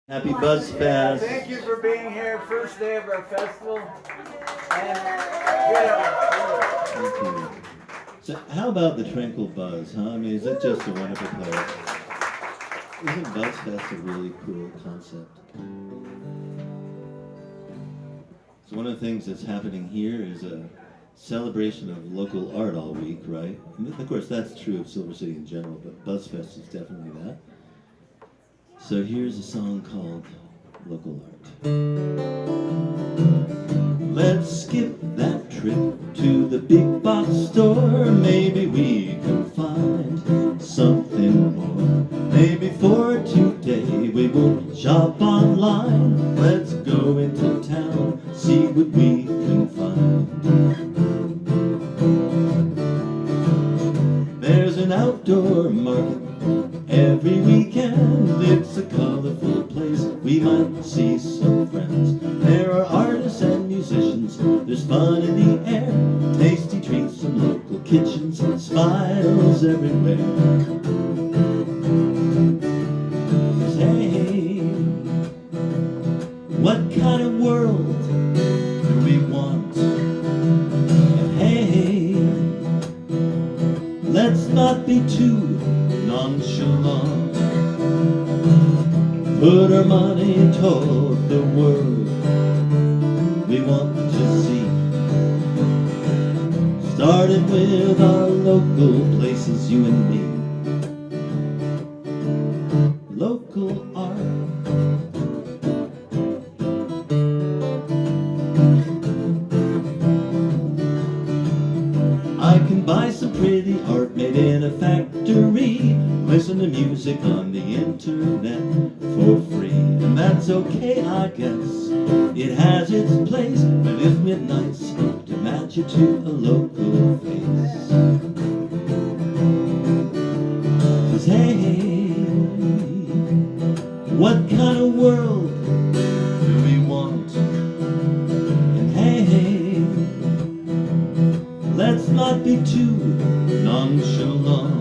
Happy Buzzfest. Thank you for being here, first day of our festival. And yeah. Thank you. So how about the Tranquilbuzz, huh? I mean, is it just a wonderful place? Isn't Buzzfest a really cool concept? So one of the things that's happening here is a celebration of local art all week, right? And of course, that's true of Silver City in general, but Buzzfest is definitely that. So here's a song called Local Art. Let's skip that trip to the big box store. Maybe we can find something more. Maybe for today we won't shop online. Let's go into town, see what we can find. There's an outdoor market every weekend. It's a colorful place, we might see some friends. There are artists and musicians, there's fun in the air. Tasty treats from local kitchens, smiles everywhere. Hey, what kind of world do we want? And hey, let's not be too nonchalant. Put our money toward the world we want to see. Starting with our local places, you and me. Local art. I can buy some pretty art made in a factory, listen to music on the internet for free, and that's okay, I guess. It has its place, but isn't it nice to match it to a local face? 'Cause hey, what kind of world do we want? And hey, let's not be too nonchalant.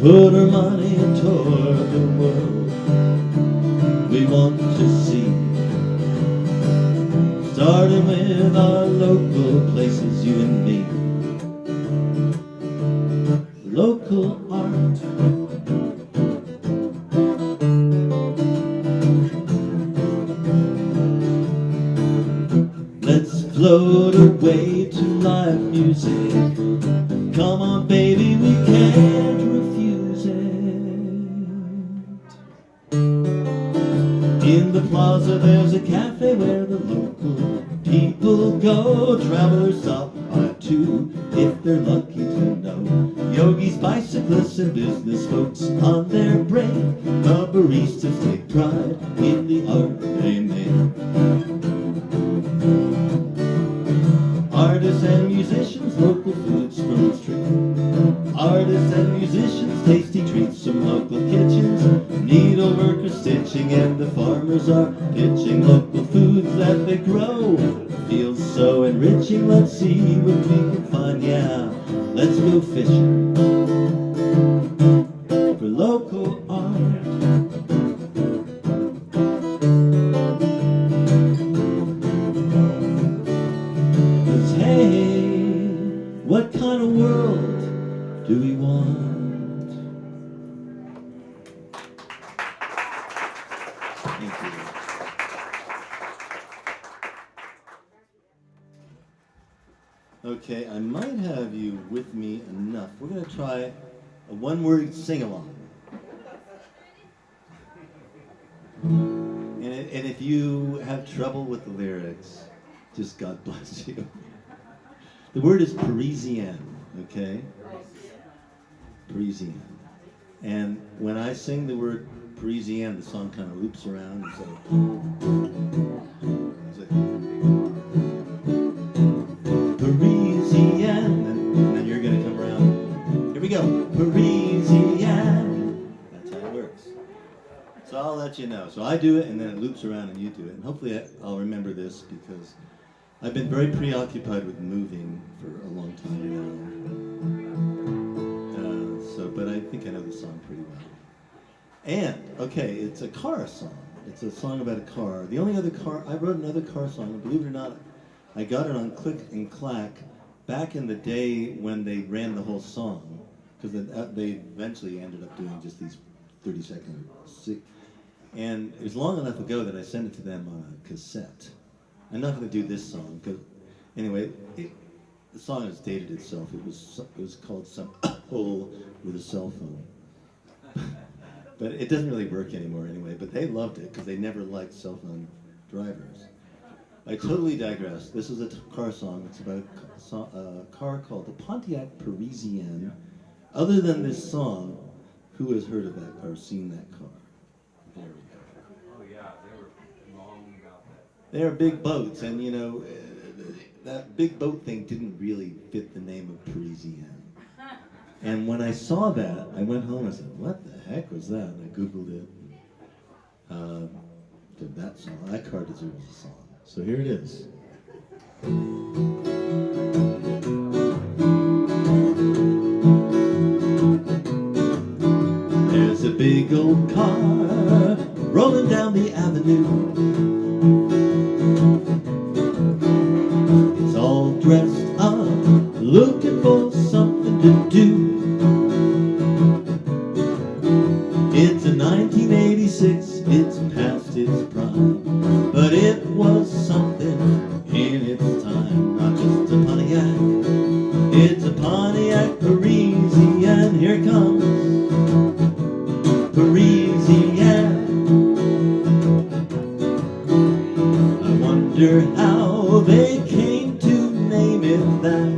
Put our money toward the world we want to see. Starting with our local places, you and me. Local art. Let's float away to live music. Come on, baby, we can't refuse it. In the plaza there's a cafe where the local people go. Travelers stop by too, if they're lucky to know. Yogis, bicyclists, and business folks on their break. The baristas take pride in the art they make. Artists and musicians, local foods from the street. Artists and musicians, tasty treats from local kitchens. Needleworkers stitching and the farmers are pitching local foods that they grow. Feels so enriching, let's see what we can find, yeah. Let's go fishing for local art. What kind of world do we want? Thank you. Okay, I might have you with me enough. We're going to try a one-word sing-along. And if you have trouble with the lyrics, just God bless you. The word is Parisienne, okay? Parisienne. And when I sing the word Parisienne, the song kind of loops around and so. Parisienne, and then you're going to come around. Here we go. Parisienne. That's how it works. So I'll let you know. So I do it, and then it loops around, and you do it. And hopefully I'll remember this because I've been very preoccupied with moving for a long time now. But I think I know the song pretty well. And, okay, it's a car song. It's a song about a car. The only other car, I wrote another car song, and believe it or not, I got it on Click and Clack back in the day when they ran the whole song, because they eventually ended up doing just these 30-second. And it was long enough ago that I sent it to them on a cassette. I'm not going to do this song, because, anyway, the song has dated itself. It was called Some Hole with a Cell Phone. But it doesn't really work anymore anyway, but they loved it because they never liked cell phone drivers. I totally digress. This is a car song. It's about a car called the Pontiac Parisienne. Other than this song, who has heard of that or seen that car? There we go. Oh yeah, they were long about that. They're big boats, and you know, that big boat thing didn't really fit the name of Parisienne. And when I saw that, I went home and said, what the heck was that? And I Googled it. Did that song. That car deserves a song. So here it is. There's a big old car rolling down the avenue. It's all dressed up, looking for something to do. It's a 1986, it's past its prime, but it was something in its time. Not just a Pontiac, it's a Pontiac Parisienne. Here comes Parisienne. I wonder how they came to name it that.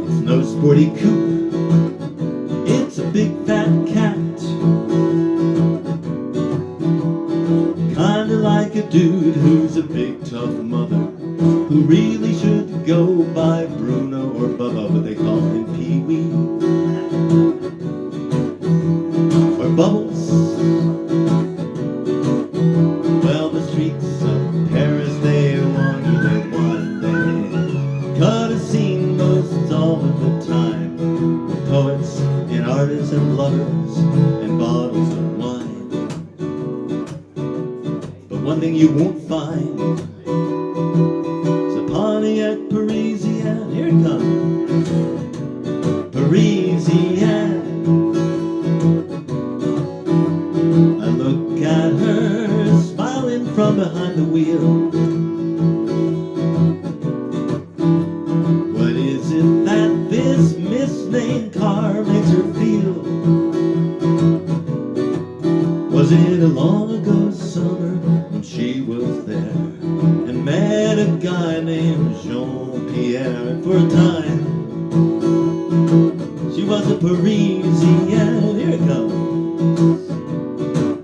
It's no sporty coupe, it's a big fat cat. Kinda like a dude who's a big tough mother, who really should go by Bruno or Bubba, but they call him Pee-wee or Bubbles. Well, the streets of Paris, they wandered one day, cut a scene most all of the time. Poets and artists and lovers and bottles of wine. But one thing you won't find is a Pontiac Parisienne. Here it comes. Parisienne. I look at her smiling from behind the wheel. What is it that this misnamed car makes her feel? Was it a long ago summer when she was there and met a guy named Jean-Pierre? And for a time she was a Parisienne. Here it comes.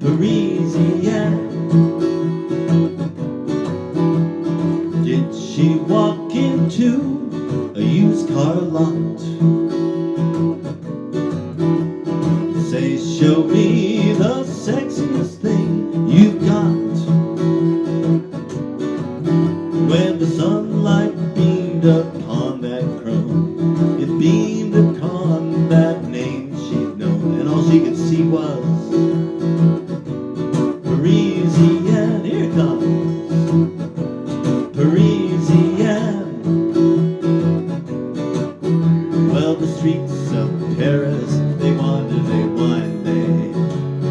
Parisienne. Did she walk into a used car lot? Say, show me the sexiest thing you've got. When the sunlight beamed upon that chrome, it beamed upon that name she'd known, and all she could see was Parisienne. Here it comes. Parisienne. Well, the streets of Paris, they wander, they wind, they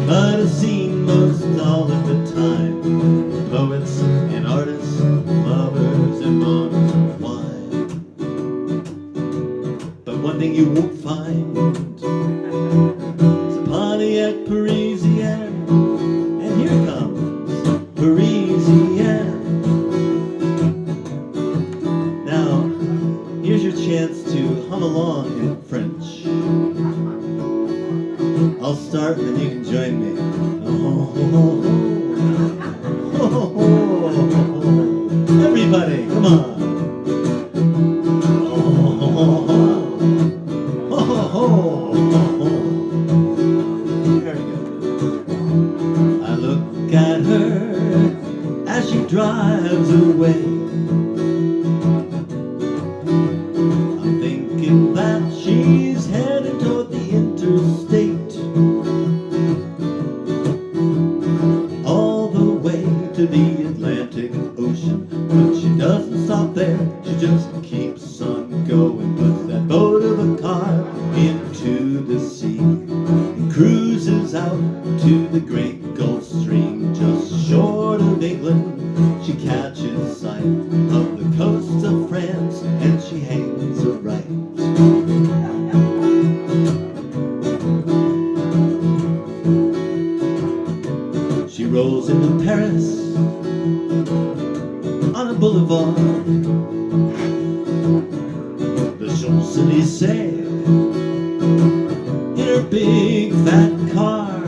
cut a scene most all of the time. Poets and artists, lovers and bottles of wine. But one thing you won't find is a Pontiac Parisienne. And here comes Parisienne. Now, here's your chance to hum along in French. I'll start and then you can join me. Everybody, come on. Very good. I look at her as she drives away. I'm thinking that she's headed toward the interstate. out to the great Gulf Stream, just short of England. She catches sight of the coast of France, and she hangs a right. She rolls into Paris on a boulevard, the Champs-Élysées, in her big fat car,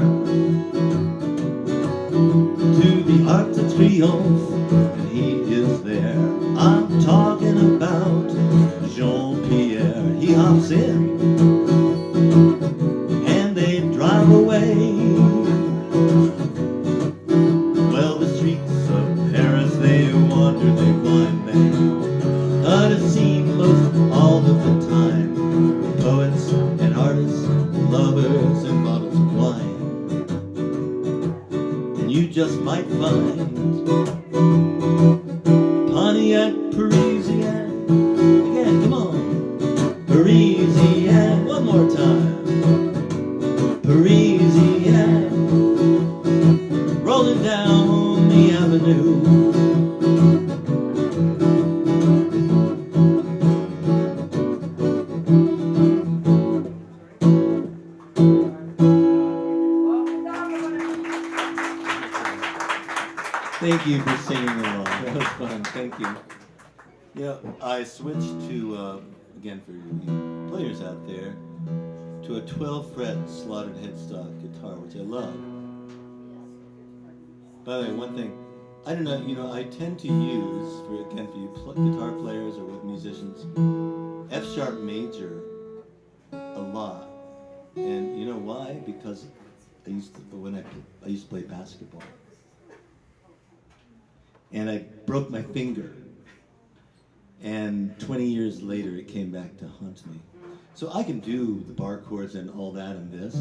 to the Arc de Triomphe, and he is there. I'm talking about Jean-Pierre. He hops in, and they drive away. Well, the streets of Paris, they wander, they wind, they cut a scene most all of the time. Poets and artists, lovers and bottles of wine. And you just might find Pontiac Parisienne. Again, come on. Parisienne, one more time. Parisienne, rolling down the avenue. Thank you for singing along. That was fun. Thank you. Yeah, I switched to, again for you players out there, to a 12-fret slotted headstock guitar, which I love. By the way, one thing, I don't know, I tend to use, for you guitar players or with musicians, F-sharp major a lot. And you know why? Because I used to play basketball. And I broke my finger. And 20 years later, it came back to haunt me. So I can do the bar chords and all that in this,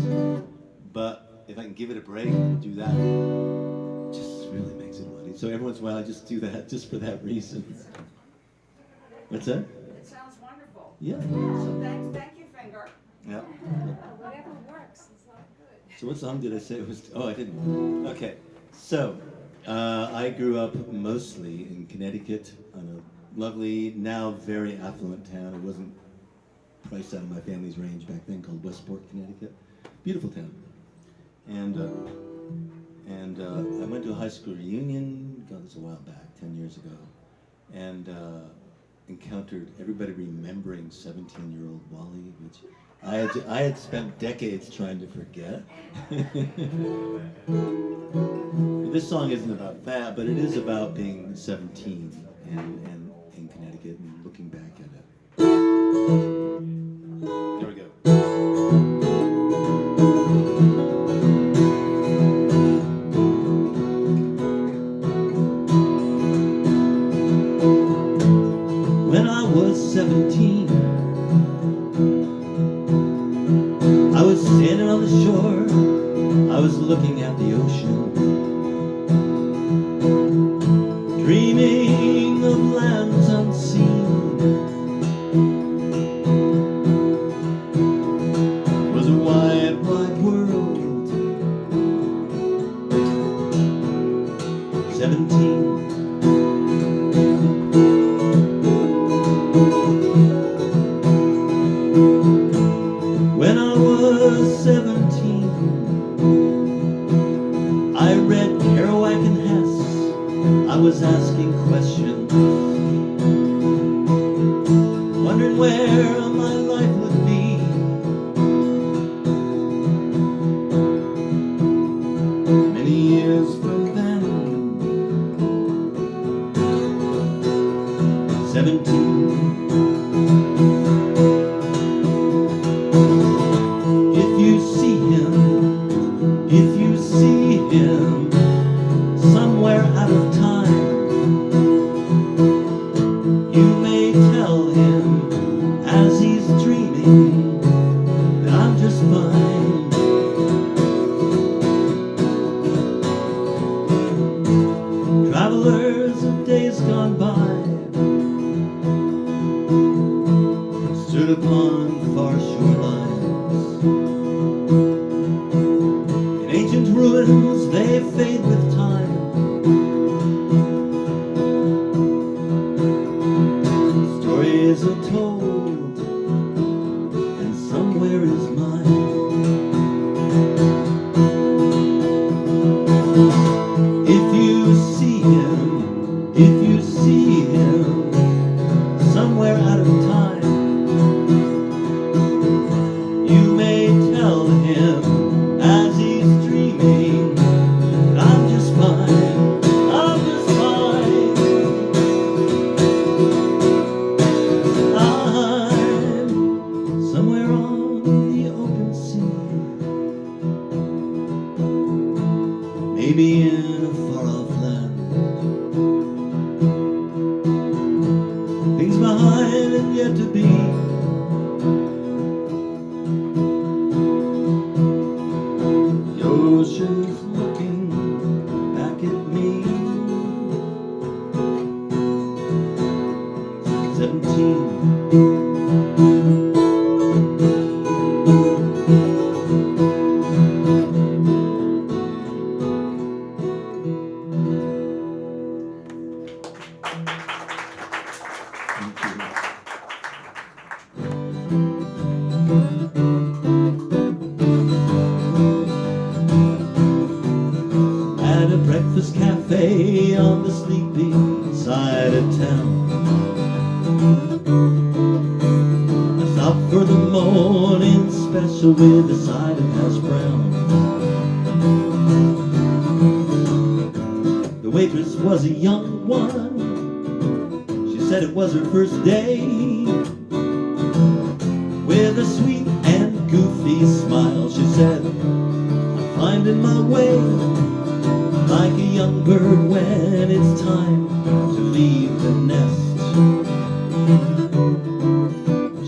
but if I can give it a break and do that, it just really makes it a lot easier. So every once in a while, I just do that just for that reason. What's that? It sounds wonderful. Yeah. So thank you, finger. Yeah. Whatever works is all good. So what song did I say it was? Oh, I didn't. Okay. So I grew up mostly in Connecticut, on a lovely, now very affluent town. It wasn't priced out of my family's range back then, called Westport, Connecticut. Beautiful town. And I went to a high school reunion, God, this was a while back, 10 years ago, and encountered everybody remembering 17-year-old Wally, which I had spent decades trying to forget. This song isn't about that, but it is about being 17 and in Connecticut and looking back at it. There we go. When I was 17, I was standing on the shore, I was looking at the ocean, dreaming of lands unseen. It was a wide, wide world. 17. When I was 17, I read Kerouac and Hess. I was asking questions, wondering where my life would be. Many years from then, 17. If you see him somewhere out of time, you may tell him as he's dreaming that I'm just fine. Travelers of days gone by stood upon far shorelines, and they fade with time. Stories are told, and somewhere is mine. If you see him, if you see him somewhere out of time, you may tell him as he's dreaming that I'm just fine, I'm just fine. I'm somewhere on the open sea, maybe in a far-off land. Things behind and yet to be. The ocean's looking back at me. 17. At a breakfast cafe on the sleepy side of town, I stopped for the morning special with a side of hash brown. The waitress was a young one. She said it was her first day. With a sweet and goofy smile, she said, I'm finding my way, like a young bird when it's time to leave the nest.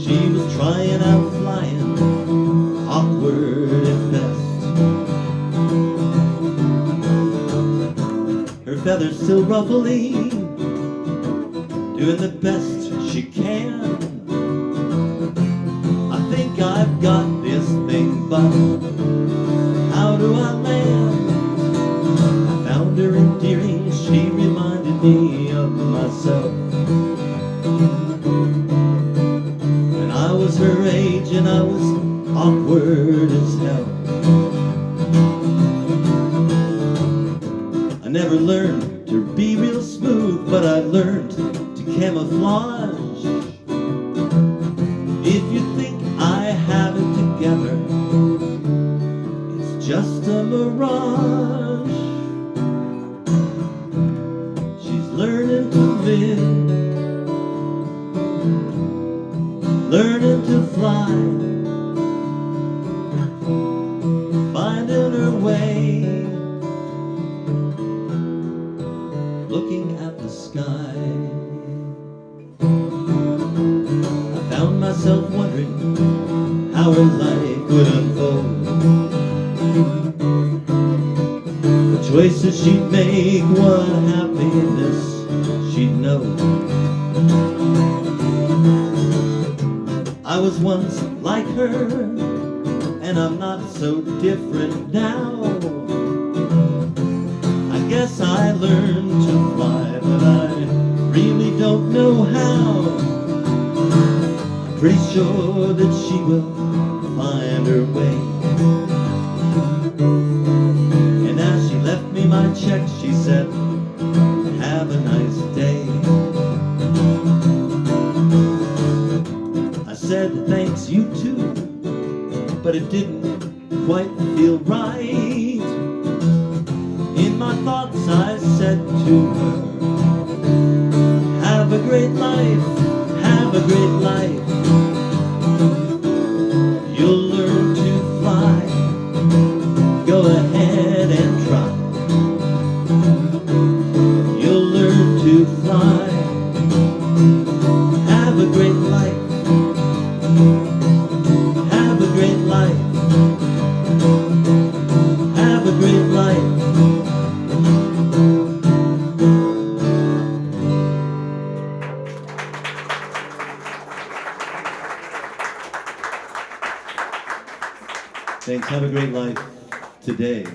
She was trying out flying, awkward at best. Her feathers still ruffling, doing the best she can. I think I've got this thing, but how do I land? I found her endearing, she reminded me of myself. And I was her age and I was awkward as hell. I never learned to be real smooth, but I learned to camouflage. If you think I have it together, it's just a mirage. She's learning to live, learning to fly, finding her way, looking at the sky. I found myself wondering how her life would unfold. The choices she'd make, what happiness she'd know. I was once like her, and I'm not so different now. I guess I learned to fly, but I really don't know how. I'm pretty sure that she will find her way. And as she left me my check, she said, have a nice day. I said, thanks, you too, but it didn't quite feel right. In my thoughts I said to her, have a great life, have a great life. You'll learn to fly, go ahead and try. You'll learn to fly, have a great life, have a great life, have a great life. Thanks, have a great life today.